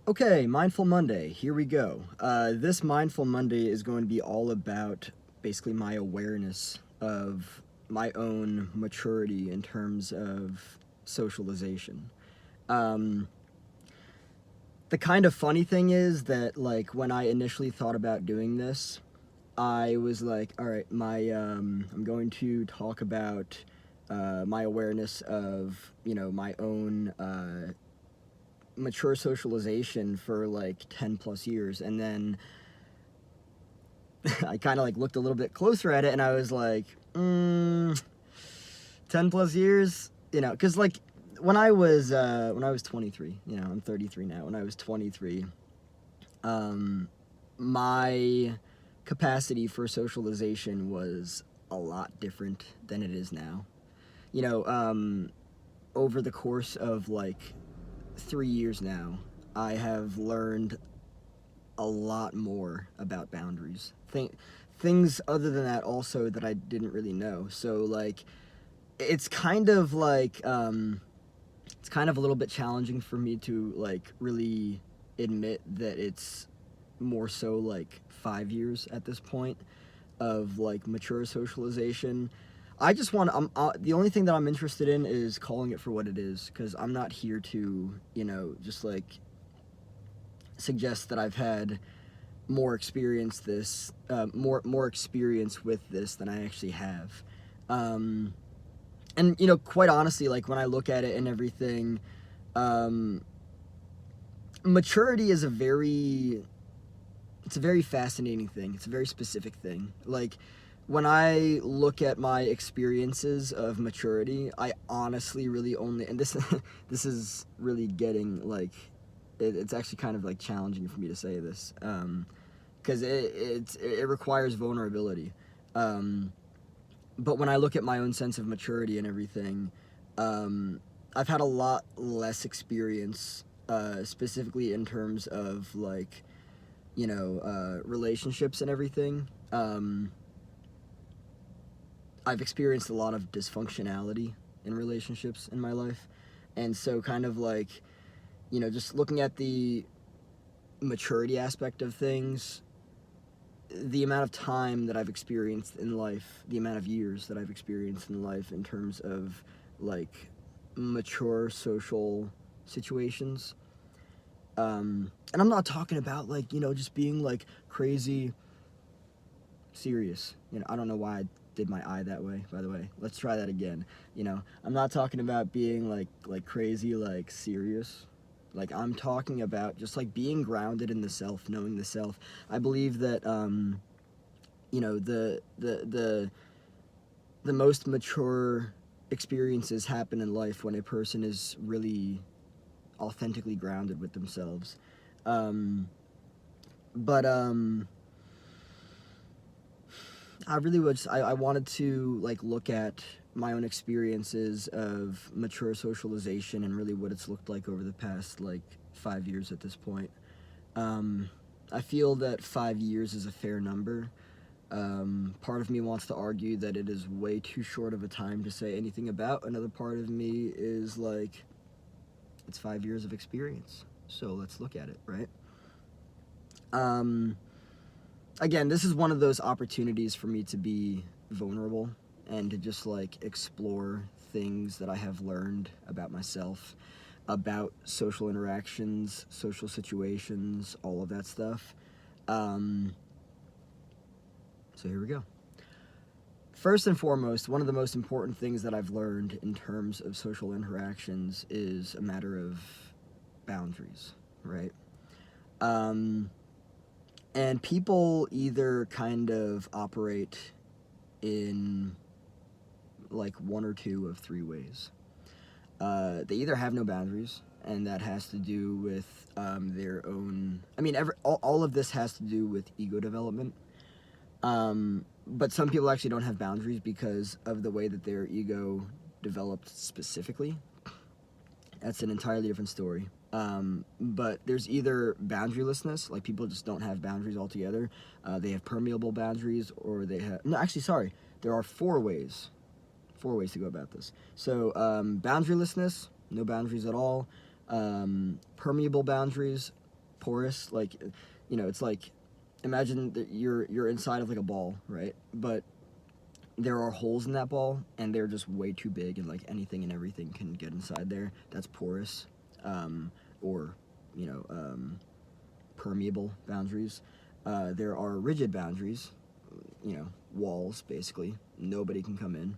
Okay, Mindful Monday, here we go. This Mindful Monday is going to be all about basically my awareness of my own maturity in terms of socialization. Um, the kind of funny thing is that, like, when I initially thought about doing this, I was like, all right, I'm going to talk about my awareness of, my own mature socialization for like 10 plus years, and then I kind of like looked a little bit closer at it and I was like, 10 plus years, because like when I was 23, I'm 33 now. When I was 23, my capacity for socialization was a lot different than it is now. you know um Over the course of like 3 years now, I have learned a lot more about boundaries. Things other than that also that I didn't really know. So like it's kind of like it's kind of a little bit challenging for me to like really admit that it's more so like 5 years at this point of like mature socialization. I just want the only thing that I'm interested in is calling it for what it is, because I'm not here to just like suggest that I've had more experience with this than I actually have. Um, and quite honestly, like when I look at it and everything, um, maturity is it's a very fascinating thing. It's a very specific thing. Like when I look at my experiences of maturity, I honestly really only, and this this is really getting like it's actually kind of like challenging for me to say this, because it requires vulnerability. Um, but when I look at my own sense of maturity and everything, um, I've had a lot less experience, specifically in terms of like relationships and everything. I've experienced a lot of dysfunctionality in relationships in my life, and so kind of like just looking at the maturity aspect of things, the amount of time that I've experienced in life, the amount of years that I've experienced in life in terms of like mature social situations. And I'm not talking about like, just being like crazy serious. I don't know why I did my eye that way, by the way. Let's try that again. I'm not talking about being like crazy, like serious. Like I'm talking about just like being grounded in the self, knowing the self. I believe that the most mature experiences happen in life when a person is really authentically grounded with themselves. Um, but I really was. I wanted to like look at my own experiences of mature socialization and really what it's looked like over the past like 5 years at this point. Um, I feel that 5 years is a fair number. Part of me wants to argue that it is way too short of a time to say anything about. Another part of me is like, it's 5 years of experience. So let's look at it, right? Um, Again, this is one of those opportunities for me to be vulnerable and to just like explore things that I have learned about myself, about social interactions, social situations, all of that stuff. Um, so here we go. First and foremost, one of the most important things that I've learned in terms of social interactions is a matter of boundaries, right? Um, and people either kind of operate in like one or two of three ways. They either have no boundaries, and that has to do with their own. I mean, all of this has to do with ego development. But some people actually don't have boundaries because of the way that their ego developed specifically. That's an entirely different story. But there's either boundarylessness, like people just don't have boundaries altogether. They have permeable boundaries, or they have. No, actually, sorry. There are four ways to go about this. So, boundarylessness, no boundaries at all. Permeable boundaries, porous. Like, it's like, imagine that you're inside of like a ball, right? But there are holes in that ball, and they're just way too big, and like anything and everything can get inside there. That's porous, or permeable boundaries. There are rigid boundaries, walls basically. Nobody can come in.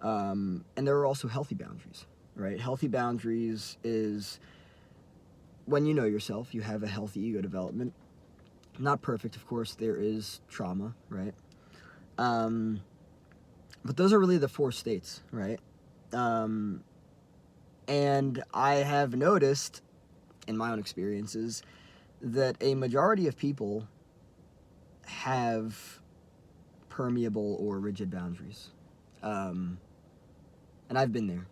And there are also healthy boundaries, right? Healthy boundaries is when you know yourself, you have a healthy ego development. Not perfect, of course. There is trauma, right? But those are really the 4 states, right? And I have noticed in my own experiences that a majority of people have permeable or rigid boundaries. And I've been there.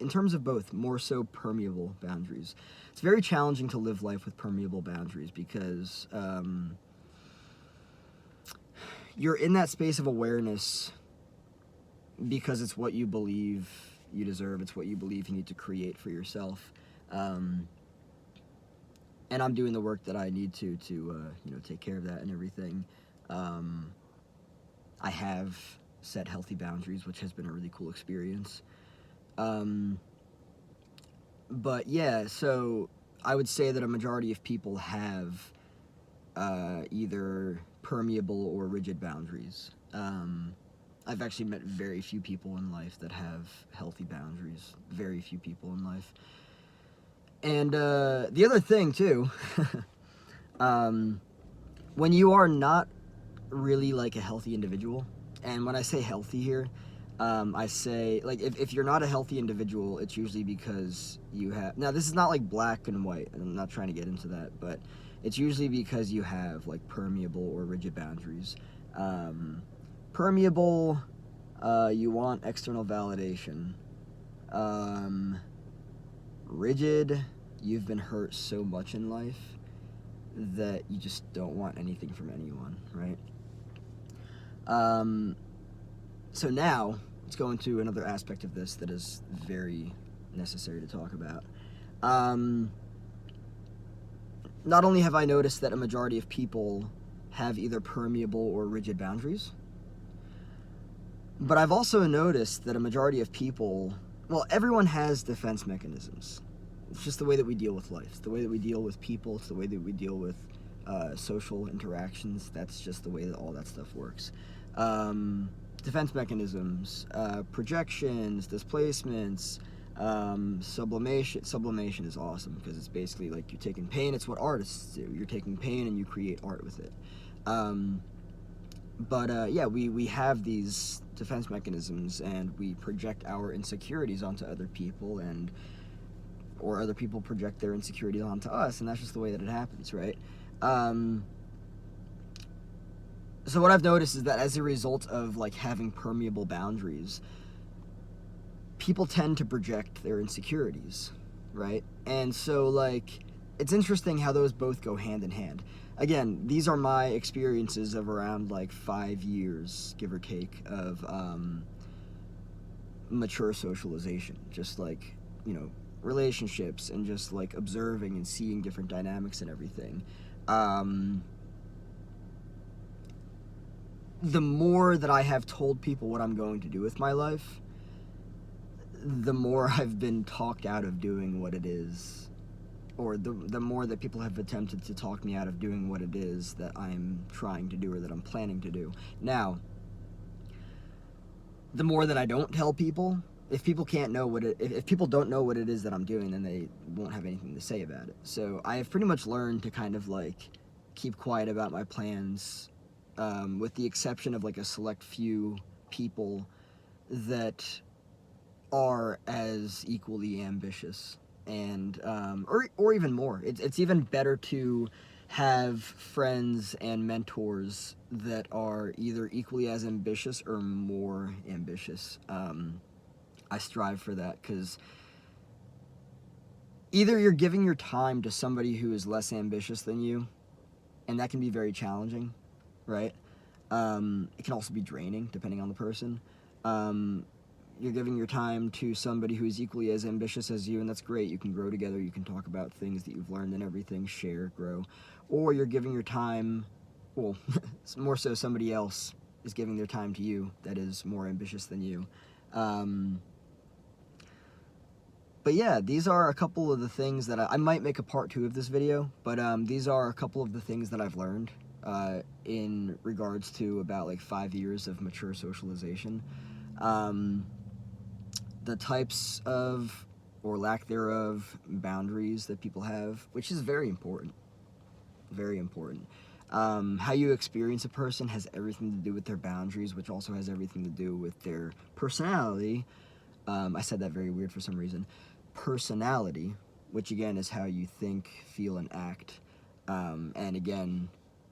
In terms of both, more so permeable boundaries. It's very challenging to live life with permeable boundaries because you're in that space of awareness because it's what you believe you deserve. It's what you believe you need to create for yourself. And I'm doing the work that I need to take care of that and everything. I have set healthy boundaries, which has been a really cool experience. But yeah, so I would say that a majority of people have either permeable or rigid boundaries. I've actually met very few people in life that have healthy boundaries. Very few people in life. And the other thing, too, when you are not really like a healthy individual, and when I say healthy here, I say, like, if you're not a healthy individual, it's usually because you have... Now, this is not like black and white, and I'm not trying to get into that, but it's usually because you have, like, permeable or rigid boundaries. Permeable, you want external validation. Rigid, you've been hurt so much in life that you just don't want anything from anyone, right? So now, let's go into another aspect of this that is very necessary to talk about. Not only have I noticed that a majority of people have either permeable or rigid boundaries, but I've also noticed that a majority of people, well, everyone has defense mechanisms. It's just the way that we deal with life. It's the way that we deal with people. It's the way that we deal with social interactions. That's just the way that all that stuff works. Defense mechanisms, projections, displacements, sublimation. Sublimation is awesome because it's basically like you're taking pain. It's what artists do. You're taking pain and you create art with it. Yeah, we have these defense mechanisms, and we project our insecurities onto other people, or other people project their insecurities onto us, and that's just the way that it happens, right? So what I've noticed is that as a result of like having permeable boundaries, people tend to project their insecurities, right? And so like, it's interesting how those both go hand in hand. Again, these are my experiences of around like 5 years, give or take, of mature socialization. Just like, relationships and just like observing and seeing different dynamics and everything. The more that I have told people what I'm going to do with my life, the more I've been talked out of doing what it is, or the more that people have attempted to talk me out of doing what it is that I'm trying to do or that I'm planning to do. Now, the more that I don't tell people, if people can't know if people don't know what it is that I'm doing, then they won't have anything to say about it. So I have pretty much learned to kind of like keep quiet about my plans, with the exception of like a select few people that are as equally ambitious, and or even more. It's even better to have friends and mentors that are either equally as ambitious or more ambitious. I strive for that because either you're giving your time to somebody who is less ambitious than you, and that can be very challenging, right? It can also be draining depending on the person. you're giving your time to somebody who is equally as ambitious as you, and that's great. You can grow together, you can talk about things that you've learned and everything, share, grow. Or you're giving your time, well, more so somebody else is giving their time to you that is more ambitious than you. But yeah, these are a couple of the things that I might make a part 2 of this video, but these are a couple of the things that I've learned in regards to about like 5 years of mature socialization. The types of, or lack thereof, boundaries that people have, which is very important. Very important. How you experience a person has everything to do with their boundaries, which also has everything to do with their personality. I said that very weird for some reason. Personality, which again is how you think, feel, and act. And again,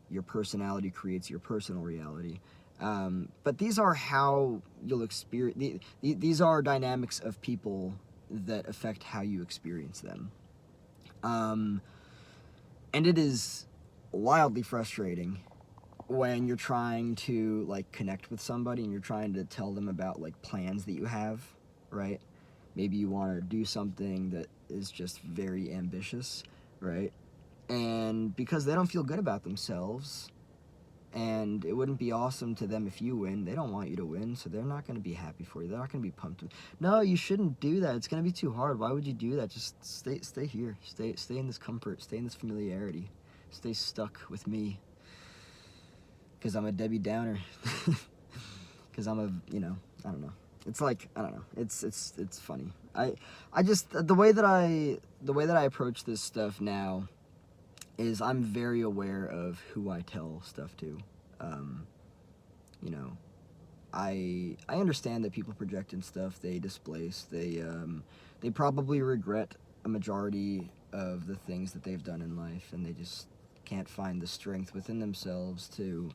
your personality creates your personal reality. But these are how you'll experience, these are dynamics of people that affect how you experience them. And it is wildly frustrating when you're trying to like connect with somebody and you're trying to tell them about like plans that you have, right? Maybe you want to do something that is just very ambitious, right? And because they don't feel good about themselves, and it wouldn't be awesome to them if you win, they don't want you to win, so they're not going to be happy for you. They're not going to be pumped. No, you shouldn't do that. It's going to be too hard. Why would you do that? Just stay here. Stay in this comfort. Stay in this familiarity. Stay stuck with me. Because I'm a Debbie Downer. Because I'm a, I don't know. It's like, I don't know. It's funny. I just, the way that I approach this stuff now is I'm very aware of who I tell stuff to. I understand that people project and stuff, they displace, they probably regret a majority of the things that they've done in life, and they just can't find the strength within themselves to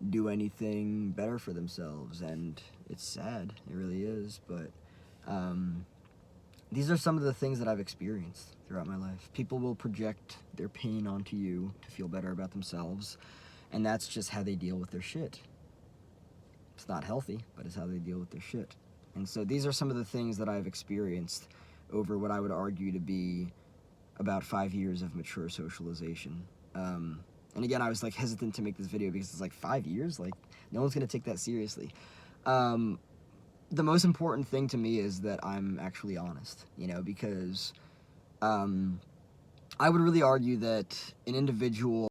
do anything better for themselves, and it's sad, it really is, but these are some of the things that I've experienced throughout my life. People will project their pain onto you to feel better about themselves, and that's just how they deal with their shit. It's not healthy, but it's how they deal with their shit. And so these are some of the things that I've experienced over what I would argue to be about 5 years of mature socialization. And again, I was like hesitant to make this video because it's like 5 years? Like, no one's gonna take that seriously. The most important thing to me is that I'm actually honest, because I would really argue that an individual